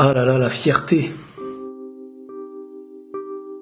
Ah là là, la fierté.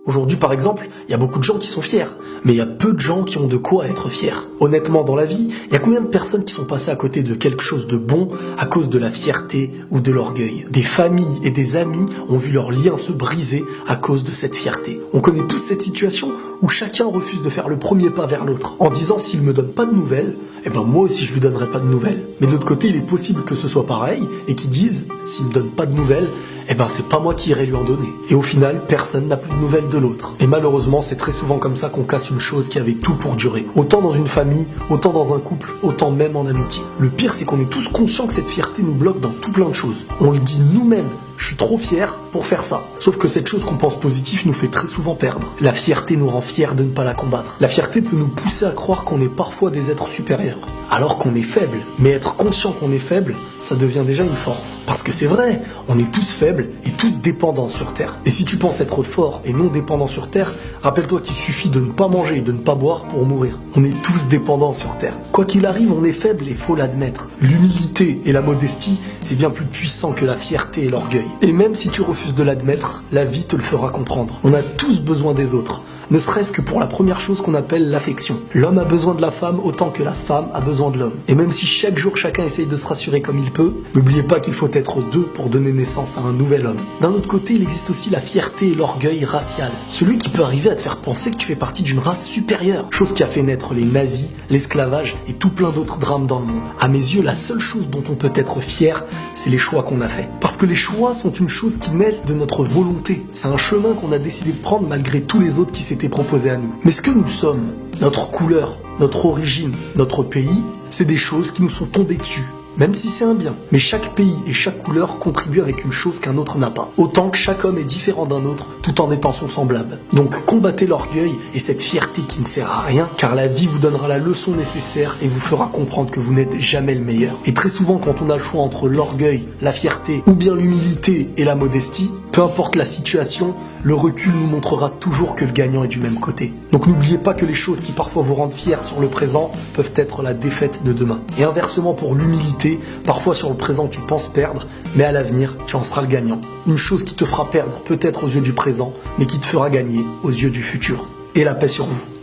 Aujourd'hui, par exemple, il y a beaucoup de gens qui sont fiers, mais il y a peu de gens qui ont de quoi être fiers. Honnêtement, dans la vie, il y a combien de personnes qui sont passées à côté de quelque chose de bon à cause de la fierté ou de l'orgueil? Des familles et des amis ont vu leurs liens se briser à cause de cette fierté. On connaît tous cette situation où chacun refuse de faire le premier pas vers l'autre, en disant s'il me donne pas de nouvelles, eh ben moi aussi je lui donnerai pas de nouvelles. Mais de l'autre côté, il est possible que ce soit pareil, et qu'ils disent, s'il me donne pas de nouvelles, eh ben c'est pas moi qui irai lui en donner. Et au final, personne n'a plus de nouvelles de l'autre. Et malheureusement, c'est très souvent comme ça qu'on casse une chose qui avait tout pour durer. Autant dans une famille, autant dans un couple, autant même en amitié. Le pire, c'est qu'on est tous conscients que cette fierté nous bloque dans tout plein de choses. On le dit nous-mêmes. Je suis trop fier pour faire ça. Sauf que cette chose qu'on pense positive nous fait très souvent perdre. La fierté nous rend fiers de ne pas la combattre. La fierté peut nous pousser à croire qu'on est parfois des êtres supérieurs, alors qu'on est faible. Mais être conscient qu'on est faible, ça devient déjà une force. Parce que c'est vrai, on est tous faibles et tous dépendants sur Terre. Et si tu penses être fort et non dépendant sur Terre, rappelle-toi qu'il suffit de ne pas manger et de ne pas boire pour mourir. On est tous dépendants sur Terre. Quoi qu'il arrive, on est faible et faut l'admettre. L'humilité et la modestie, c'est bien plus puissant que la fierté et l'orgueil. Et même si tu refuses de l'admettre, la vie te le fera comprendre. On a tous besoin des autres, ne serait-ce que pour la première chose qu'on appelle l'affection. L'homme a besoin de la femme autant que la femme a besoin de l'homme. Et même si chaque jour chacun essaye de se rassurer comme il peut, n'oubliez pas qu'il faut être deux pour donner naissance à un nouvel homme. D'un autre côté, il existe aussi la fierté et l'orgueil racial. Celui qui peut arriver à te faire penser que tu fais partie d'une race supérieure. Chose qui a fait naître les nazis, l'esclavage et tout plein d'autres drames dans le monde. À mes yeux, la seule chose dont on peut être fier, c'est les choix qu'on a faits. Parce que les choix sont une chose qui naissent de notre volonté. C'est un chemin qu'on a décidé de prendre malgré tous les autres qui s'étaient proposés à nous. Mais ce que nous sommes, notre couleur, notre origine, notre pays, c'est des choses qui nous sont tombées dessus. Même si c'est un bien. Mais chaque pays et chaque couleur contribue avec une chose qu'un autre n'a pas. Autant que chaque homme est différent d'un autre, tout en étant son semblable. Donc combattez l'orgueil et cette fierté qui ne sert à rien, car la vie vous donnera la leçon nécessaire et vous fera comprendre que vous n'êtes jamais le meilleur. Et très souvent, quand on a le choix entre l'orgueil, la fierté, ou bien l'humilité et la modestie, peu importe la situation, le recul nous montrera toujours que le gagnant est du même côté. Donc n'oubliez pas que les choses qui parfois vous rendent fiers sur le présent peuvent être la défaite de demain. Et inversement pour l'humilité, parfois sur le présent tu penses perdre, mais à l'avenir tu en seras le gagnant. Une chose qui te fera perdre peut-être aux yeux du présent, mais qui te fera gagner aux yeux du futur. Et la paix sur vous.